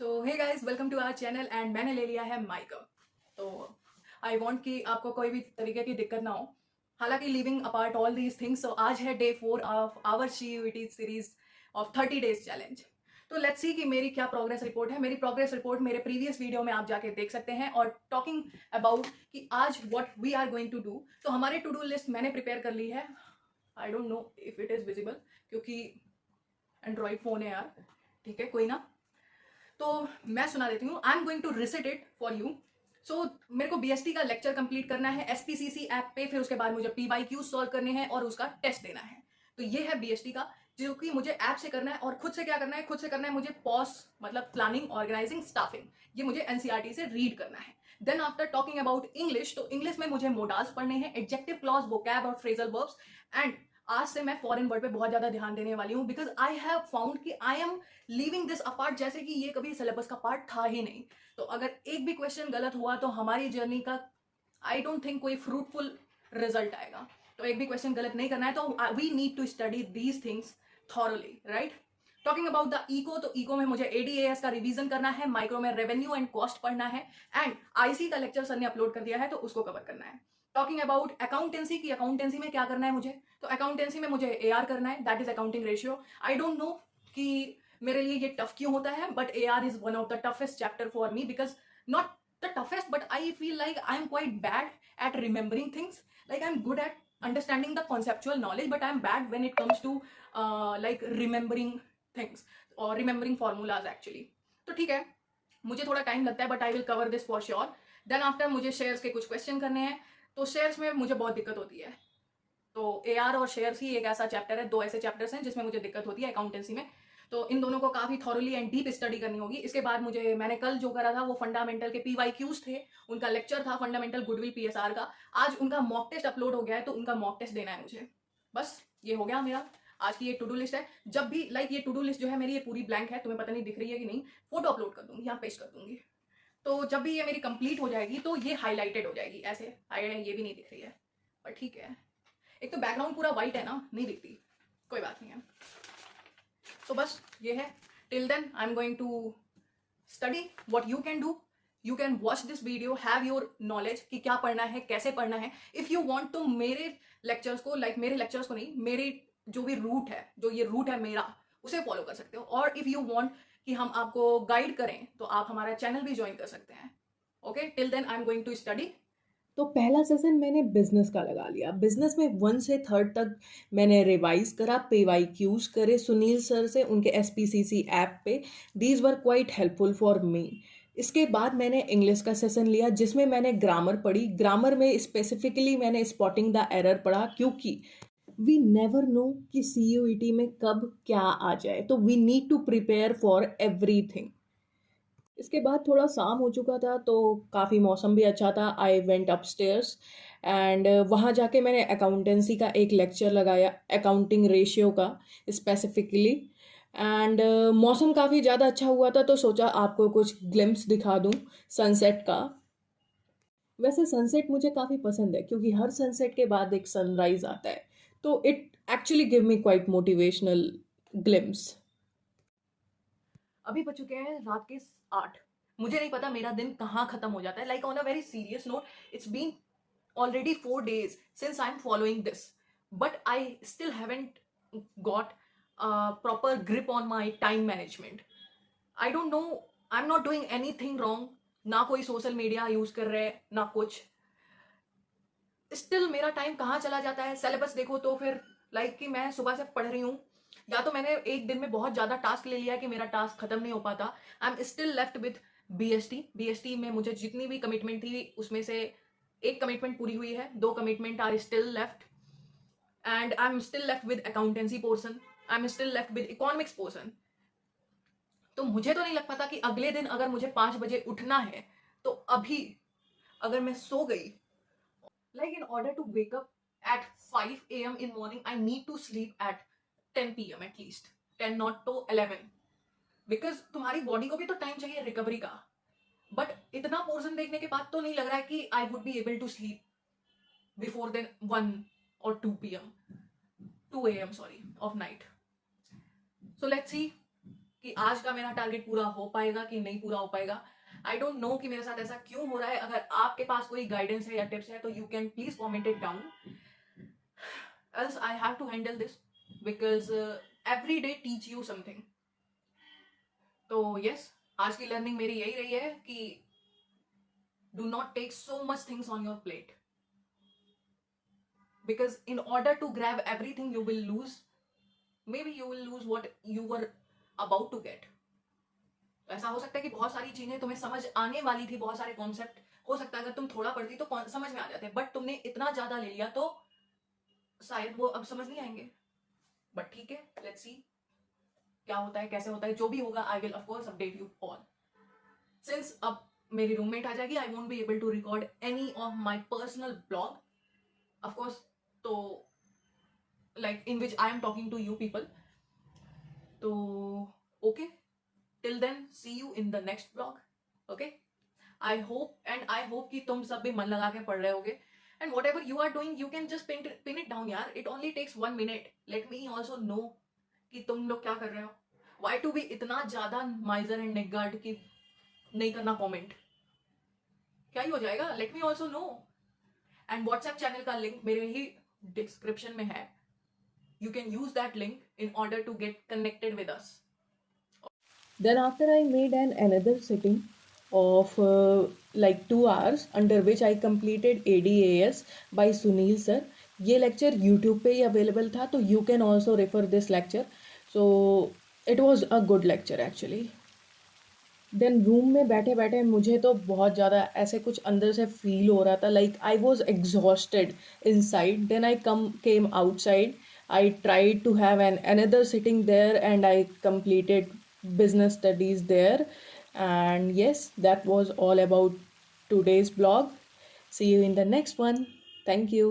So hey guys, welcome to our channel and मैंने ले लिया है माइक। तो आई वांट कि आपको कोई भी तरीके की दिक्कत ना हो। हालांकि living apart all these things, so आज है day 4 of our CUET series of 30 days challenge. तो लेट्स सी कि मेरी क्या प्रोग्रेस रिपोर्ट है। मेरी प्रोग्रेस रिपोर्ट मेरे प्रीवियस वीडियो में आप जाके देख सकते हैं। और टॉकिंग अबाउट कि आज what we are going to do, तो हमारी टू डू लिस्ट मैंने प्रिपेयर कर ली है। I don't know if it is visible, क्योंकि एंड्रॉइड फ़ोन है यार। ठीक है, कोई ना। तो मैं सुना देती हूँ। I am going to recite it for you. So मेरे को BST का लेक्चर कंप्लीट करना है SPCC ऐप पे, फिर उसके बाद मुझे PYQ सॉल्व करने हैं और उसका टेस्ट देना है। तो ये है BST का, जो कि मुझे ऐप से करना है। और खुद से क्या करना है? खुद से करना है मुझे पॉस, मतलब प्लानिंग, ऑर्गेनाइजिंग, स्टाफिंग। ये मुझे NCERT से रीड करना है। Then after talking about English, तो इंग्लिश में मुझे मोडाल्स पढ़ने हैं, एडजेक्टिव क्लॉज, वोकैब और फ्रेजल वर्ब्स। एंड आज से मैं फॉरेन वर्ड पे बहुत ज्यादा ध्यान देने वाली हूँ, बिकॉज आई हैव फाउंड कि I am leaving this apart, जैसे कि ये कभी सिलेबस का पार्ट था ही नहीं। तो अगर एक भी क्वेश्चन गलत हुआ तो हमारी जर्नी का आई डोंट थिंक कोई फ्रूटफुल रिजल्ट आएगा। तो एक भी क्वेश्चन गलत नहीं करना है। तो we need to study these things thoroughly, right? Talking about the eco, तो इको में मुझे ADAS का रिवीजन करना है, माइक्रो में रेवेन्यू एंड कॉस्ट पढ़ना है, एंड IC का लेक्चर सर ने अपलोड कर दिया है तो उसको कवर करना है। टॉकिंग अबाउट अकाउंटेंसी की, अकाउंटेंसी में क्या करना है मुझे? तो अकाउंटेंसी में मुझे AR करना है, that is accounting ratio. I don't no कि मेरे लिए ये टफ क्यों होता है, but AR is one of the toughest chapter for me, because not the toughest, but I feel like I am quite bad at remembering things. Like I'm good at understanding the conceptual knowledge, but I'm bad when it comes to like remembering things or remembering formulas actually. तो ठीक है, मुझे थोड़ा time लगता है, but I will cover this for sure. Then after मुझे shares के कुछ क्वेश्चन करने हैं। तो शेयर्स में मुझे बहुत दिक्कत होती है। तो AR और शेयर्स ही एक ऐसा चैप्टर है, दो ऐसे चैप्टर्स हैं जिसमें मुझे दिक्कत होती है अकाउंटेंसी में। तो इन दोनों को काफी थॉरली एंड डीप स्टडी करनी होगी। इसके बाद मैंने कल जो करा था वो फंडामेंटल के PYQs थे, उनका लेक्चर था फंडामेंटल गुडविल PSR का। आज उनका मॉक टेस्ट अपलोड हो गया है, तो उनका मॉक टेस्ट देना है मुझे। बस ये हो गया मेरा आज की ये टू डू लिस्ट है। जब भी ये टू डू लिस्ट जो है मेरी, ये पूरी ब्लैंक है, तुम्हें पता नहीं दिख रही है कि नहीं, फोटो अपलोड कर दूंगी, यहाँ पेस्ट कर दूंगी। तो जब भी ये मेरी कंप्लीट हो जाएगी तो ये हाईलाइटेड हो जाएगी ऐसे। ये भी नहीं दिख रही है, पर ठीक है। एक तो बैकग्राउंड पूरा वाइट है ना, नहीं दिखती, कोई बात नहीं है। तो बस ये है। Till then I am going to study what you can do. You can watch this video, have your knowledge कि क्या पढ़ना है, कैसे पढ़ना है। इफ यू वॉन्ट तो मेरे लेक्चर्स को, मेरे लेक्चर्स को नहीं, मेरी जो भी रूट है, जो ये रूट है मेरा, उसे फॉलो कर सकते हो। और इफ यू वॉन्ट कि हम आपको गाइड करें, तो आप हमारा चैनल भी ज्वाइन कर सकते हैं। Okay, till then I am going to study. तो पहला सेशन मैंने बिजनेस का लगा लिया। बिजनेस में 1 से 3 तक मैंने रिवाइज करा, PYQs करे सुनील सर से उनके SPCC ऐप पे। These were quite helpful for me. इसके बाद मैंने इंग्लिश का सेशन लिया, जिसमें मैंने ग्रामर पढ़ी। ग्रामर में स्पेसिफिकली मैंने स्पॉटिंग द एरर पढ़ा, क्योंकि वी नेवर नो कि CUET में कब क्या आ जाए, तो we need to prepare for everything. इसके बाद थोड़ा शाम हो चुका था, तो काफ़ी मौसम भी अच्छा था। आई वेंट अपस्टेयर्स एंड वहाँ जाके मैंने अकाउंटेंसी का एक लेक्चर लगाया, अकाउंटिंग रेशियो का स्पेसिफिकली। एंड मौसम काफ़ी ज़्यादा अच्छा हुआ था, तो सोचा आपको कुछ ग्लिम्स दिखा दूँ सनसेट का। वैसे सनसेट मुझे काफ़ी पसंद है, क्योंकि हर सनसेट के बाद एक सनराइज आता है, तो it actually give me quite motivational glimpse. अभी बज चुके हैं रात के 8। मुझे नहीं पता मेरा दिन कहाँ खत्म हो जाता है। Like on a very serious note, it's been already 4 days since I'm following this, but I still haven't got a proper grip on my time management. I don't know, I'm not doing anything wrong, ना कोई social media use कर रहे हैं ना कुछ। Still मेरा time कहाँ चला जाता है। सिलेबस देखो तो फिर कि मैं सुबह से पढ़ रही हूँ, या तो मैंने एक दिन में बहुत ज्यादा टास्क ले लिया कि मेरा टास्क खत्म नहीं हो पाता। आई am still left with BST में मुझे जितनी भी कमिटमेंट थी, उसमें से एक कमिटमेंट पूरी हुई है, 2 commitment are still left, and I am still left with accountancy portion, I am still left with economics portion. तो मुझे तो नहीं लग पाता कि अगले दिन अगर मुझे 5 बजे उठना है, तो अभी अगर मैं सो गई, in order to wake up at 5 a.m. in morning, I need to sleep at 10 p.m. at least, 10 not to 11, because तुम्हारी बॉडी को भी तो टाइम चाहिए रिकवरी का। बट इतना पोर्शन देखने के बाद तो नहीं लग रहा है कि I would be able to sleep before then 1 और 2 p.m. 2 a.m. Sorry of night. So let's see कि आज का मेरा टारगेट पूरा हो पाएगा कि नहीं पूरा हो पाएगा. आई डोंट नो कि मेरे साथ ऐसा क्यों हो रहा है. अगर आपके पास कोई गाइडेंस है या टिप्स है तो you can please comment it down. Else I have to handle this because every day teach you something. तो यस, आज की लर्निंग मेरी यही रही है कि do not take so much things on your plate, because in order to grab everything you will lose, maybe you will lose what you were about to get. ऐसा हो सकता है कि बहुत सारी चीजें तुम्हें समझ आने वाली थी, बहुत सारे कॉन्सेप्ट हो सकता है अगर तुम थोड़ा पढ़ती तो समझ में आ जाते, बट तुमने इतना ज्यादा ले लिया तो शायद वो अब समझ नहीं आएंगे. बट ठीक है, लेट्स सी क्या होता है, कैसे होता है. जो भी होगा I will of course update you all. Since अब मेरी रूममेट आ जाएगी, I won't be able to record any of my personal blog of course. तो like in which I am talking to you people. So okay, till then see you in the next vlog. Okay, I hope कि तुम सब भी मन लगा के पढ़ रहे होगे, and whatever you are doing you can just pin it down यार. It only takes 1 minute. Let me also know कि तुम लोग क्या कर रहे हो. Why to be इतना ज्यादा miser and niggard कि नहीं करना comment, क्या ही हो जाएगा. Let me also know. And WhatsApp channel का लिंक मेरे ही डिस्क्रिप्शन में है. You can use that link in order to get connected with us. Then after I made another sitting of like 2 hours under which I completed ADAS by Sunil sir. ये lecture YouTube पे ही available था, तो you can also refer this lecture. So it was a good lecture actually. देन room में बैठे बैठे मुझे तो बहुत ज़्यादा ऐसे कुछ अंदर से फील हो रहा था, like I was exhausted inside. Then I came outside. I tried to have an another sitting there and I completed business studies there. And yes, that was all about today's blog. See you in the next one. Thank you.